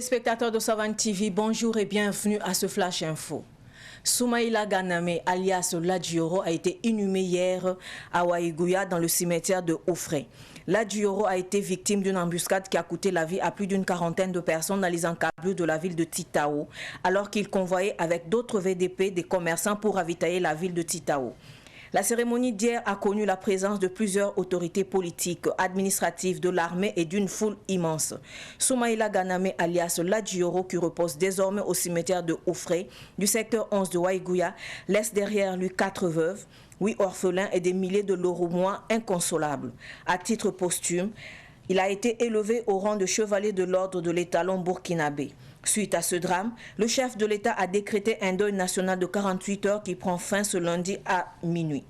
Spectateurs de Savane TV, bonjour et bienvenue à ce Flash Info. Soumaïla Ganame, alias Ladjioro, a été inhumé hier à Waïgouya dans le cimetière de Oufré. Ladjioro a été victime d'une embuscade qui a coûté la vie à plus d'une quarantaine de personnes dans les encablures de la ville de Titao, alors qu'il convoyait avec d'autres VDP des commerçants pour ravitailler la ville de Titao. La cérémonie d'hier a connu la présence de plusieurs autorités politiques, administratives, de l'armée et d'une foule immense. Soumaïla Ganame, alias Ladjioro, qui repose désormais au cimetière de Oufré, du secteur 11 de Waïgouya, laisse derrière lui 4 veuves, 8 orphelins et des milliers de Loromois inconsolables. À titre posthume, il a été élevé au rang de chevalier de l'ordre de l'étalon burkinabé. Suite à ce drame, le chef de l'État a décrété un deuil national de 48 heures qui prend fin ce lundi à minuit.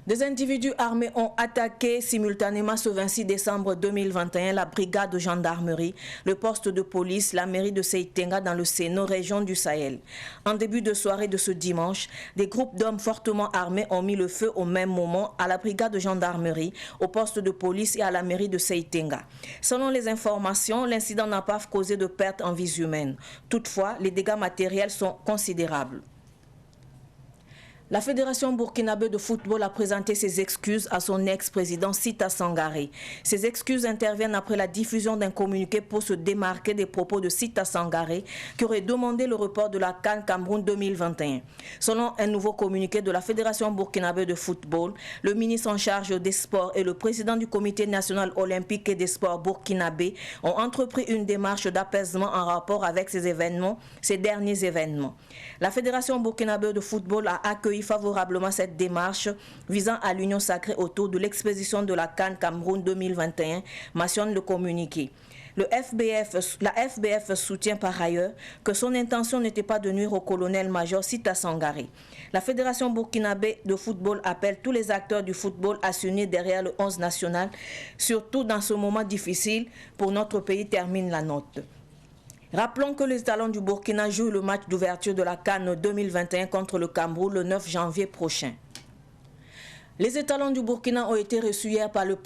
Des individus armés ont attaqué simultanément ce 26 décembre 2021 la brigade de gendarmerie, le poste de police, la mairie de Seitenga dans le Séno, région du Sahel. En début de soirée de ce dimanche, des groupes d'hommes fortement armés ont mis le feu au même moment à la brigade de gendarmerie, au poste de police et à la mairie de Seitenga. Selon les informations, l'incident n'a pas causé de pertes en vies humaines. Toutefois, les dégâts matériels sont considérables. La Fédération burkinabé de football a présenté ses excuses à son ex-président Sita Sangaré. Ces excuses interviennent après la diffusion d'un communiqué pour se démarquer des propos de Sita Sangaré qui aurait demandé le report de la CAN Cameroun 2021. Selon un nouveau communiqué de la Fédération burkinabé de football, le ministre en charge des sports et le président du comité national olympique et des sports burkinabé ont entrepris une démarche d'apaisement en rapport avec ces derniers événements. La Fédération burkinabé de football a accueilli favorablement cette démarche visant à l'union sacrée autour de l'expédition de la CAN Cameroun 2021, mentionne le communiqué. La FBF soutient par ailleurs que son intention n'était pas de nuire au colonel-major Sita Sangaré. La Fédération burkinabé de football appelle tous les acteurs du football à s'unir derrière le 11 national, surtout dans ce moment difficile pour notre pays, termine la note. Rappelons que les étalons du Burkina jouent le match d'ouverture de la CAN 2021 contre le Cameroun le 9 janvier prochain. Les étalons du Burkina ont été reçus hier par le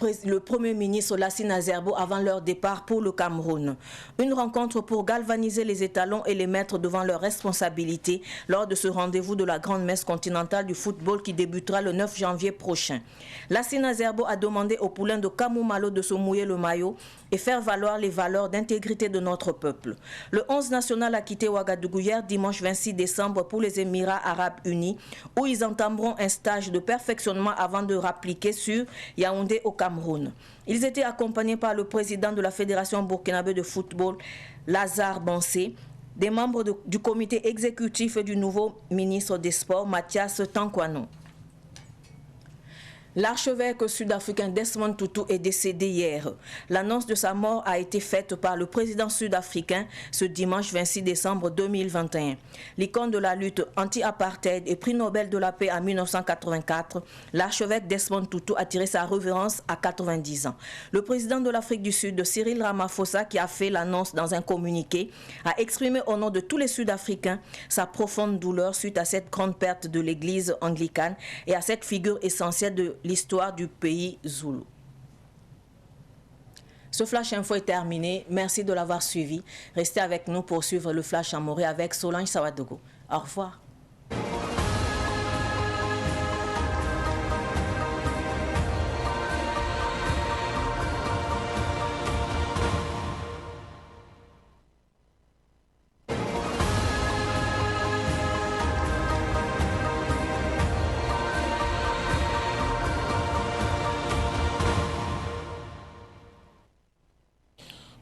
Premier ministre Lassine Azerbo avant leur départ pour le Cameroun. Une rencontre pour galvaniser les étalons et les mettre devant leurs responsabilités lors de ce rendez-vous de la grande messe continentale du football qui débutera le 9 janvier prochain. Lassine Azerbo a demandé aux poulains de Kamou-Malo de se mouiller le maillot et faire valoir les valeurs d'intégrité de notre peuple. Le 11 national a quitté Ouagadougou hier dimanche 26 décembre pour les Émirats arabes unis où ils entameront un stage de perfectionnement avant de rappliquer sur Yaoundé au Cameroun. Ils étaient accompagnés par le président de la Fédération burkinabé de football, Lazare Bansé, des membres du comité exécutif et du nouveau ministre des Sports, Mathias Tankouanou. L'archevêque sud-africain Desmond Tutu est décédé hier. L'annonce de sa mort a été faite par le président sud-africain ce dimanche 26 décembre 2021. L'icône de la lutte anti-apartheid et prix Nobel de la paix en 1984, l'archevêque Desmond Tutu a tiré sa révérence à 90 ans. Le président de l'Afrique du Sud, Cyril Ramaphosa, qui a fait l'annonce dans un communiqué, a exprimé au nom de tous les Sud-Africains sa profonde douleur suite à cette grande perte de l'église anglicane et à cette figure essentielle de l'histoire du pays Zoulou. Ce Flash Info est terminé. Merci de l'avoir suivi. Restez avec nous pour suivre le Flash en Morée avec Solange Sawadogo. Au revoir.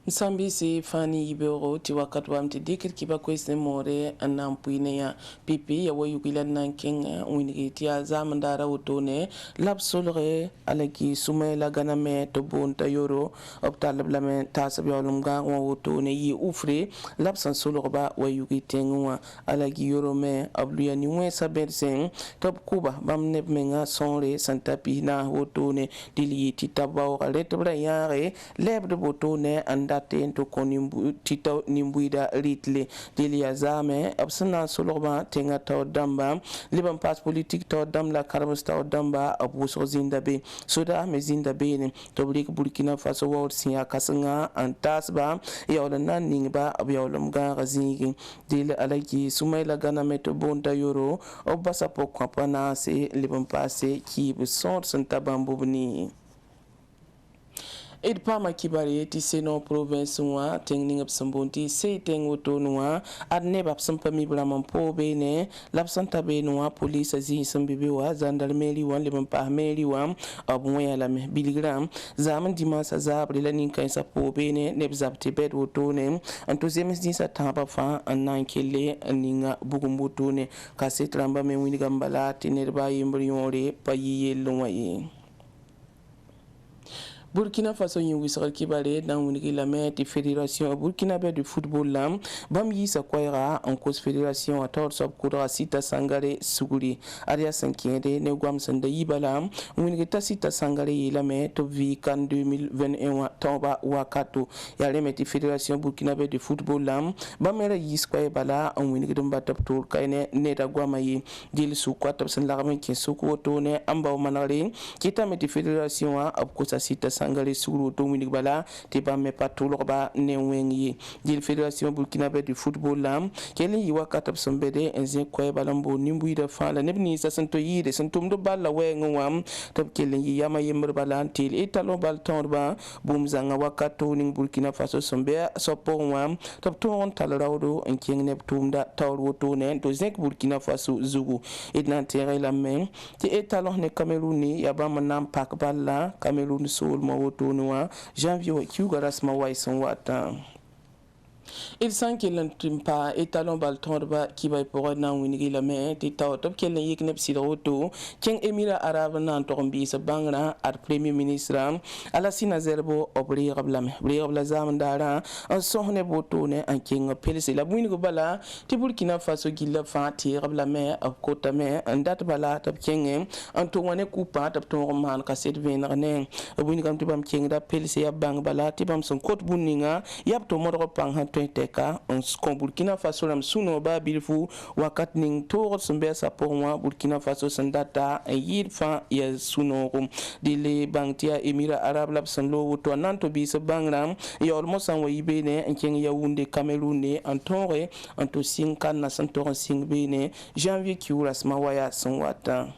Nsambisi fani ibero ti wakati wa mtidikir kiba kwese more anampuine ya pipi ya wayukila nanking winigiti ya zamandara utone lab solre alaki Soumaïla Ganame to bonta yoro optal blame tasab yolumga wa utone yi ufre lab san solre ba wayukiti ngwa alaki yoro me abluya ni we sabersen top kuba bamne menga sonre santapi na utone dili ti tabaw alet bra yare leb de botone anda te to konimbu tito nimbuida ritle delia zame absana solorba tenga taw damba liban pass politique taw dam la karabas taw damba abuso zindabe soda me zindabe ne to Burkina Faso wor siya kasanga antasba yawla nan ningba abyawlam ga gazingi dil alaki Soumaïla Ganame to bonta yoro obasa pokwa pana se liban passe ki bu sort santabambubni ed pama kibari ti seno province wa tengning ab sambonti se teng woto noa adne bab sampa mi blamam po bene labsanta be noa police azi sambibe wa gendarmerie wan le pa meri wan abmoya la me biligram zaman dimasa zabre la nin kan sa po bene ne bzabti bed woto ne anto zemes din sa tamba fa anan kele ninga bugumbuto ne kaset ramba me wini gambala tinerba yimbriore payi yelwaye Burkina Faso yin wisal kibare dans une kilomètre fédération burkinabé de football lam bam yi sa kwaira en cause fédération à tort sub kura sita sangare suguri aria sankende ne gwam sanda yibalam une ta sita sangare yilame to vi kan 2021 toba wakato ya remeti fédération burkinabé de football lam bam era yi square bala en une gidum batap tour kayne ne da gwama yi dil su kwatab san lagamen ki su ko to ne amba manare kita meti fédération a ab ko sa sita sangare suguru to minik bala te ba me patulor ba ne wengi dil fédération burkinabé du football lam kelen yi wakatab sombede enzen koy balambo nimbu da fa la nebni sa santo yide santum do balla wengi wam tab kelen yi yama yember bala til italo bal tonba bum zanga wakato ning Burkina Faso sombe sopo wam tab ton talrawdo en keng neptumda tawro to ne to zek Burkina Faso zugu idna tere la men te etalo ne Camerouni ya ba manam pak balla Cameroun sol ma woto noa janvier kiuga rasma waisan wata il san kelen timpa etalon bal tonba ki bay pour na winigi la me ti taw top kelen yek nep siroto ken emira arab nan to mbi sa bangra ar premier ministre Alassane Zerbo obri rabla zam dara en sohne boto ne en king pelse la winigi bala ti Burkina Faso gilla fa ti rabla me ab kota me en dat bala top ken en to wane coupa top to man ka set vener ne winigi kam ti bam king da pelse ya bang bala ti bam son kot buninga yap to modro pang ha teka on Burkina Faso lam suno ba bilfu wakat ning to sombe sa pour moi Burkina Faso sandata yir fa ya suno dile bangtia emira arab lab san lo to nanto bi sa bangram ya almost an wayibe ne en ken ya wunde Cameroun ne en tore en to sing kan na san to sing be ne janvier ki urasma waya san wata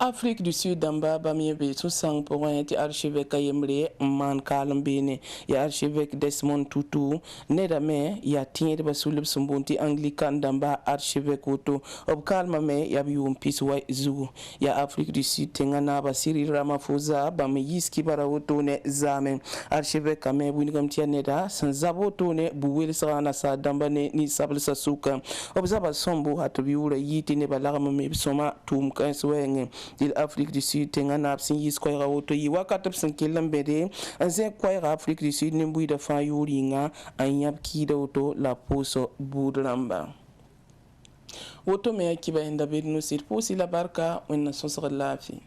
Afrique du Sud damba bamie be tout sang pour un archevêque yemre man kalambene ya archevêque Desmond Tutu nedame ya tiende ba sulub sumbunti anglican damba archevêque woto ob kalma me ya bium piswa zu ya Afrique du Sud tengana ba Cyril Ramaphosa ba me yiski bara woto ne zamen archevêque ame bunigam tianeda san zaboto ne buwel sana sa damba ne ni sabl sa suka obzaba sombo hatobi ura yiti ne balagama me soma tum kan swenge dil Afrique du Sud tengana absin yis koyra woto yi wakatap san kelambede anze koyra Afrique du Sud nimbu da fa yuringa anyap kida woto la poso budrama woto me akiba inda bednu sir posi la barka onna sosra lafi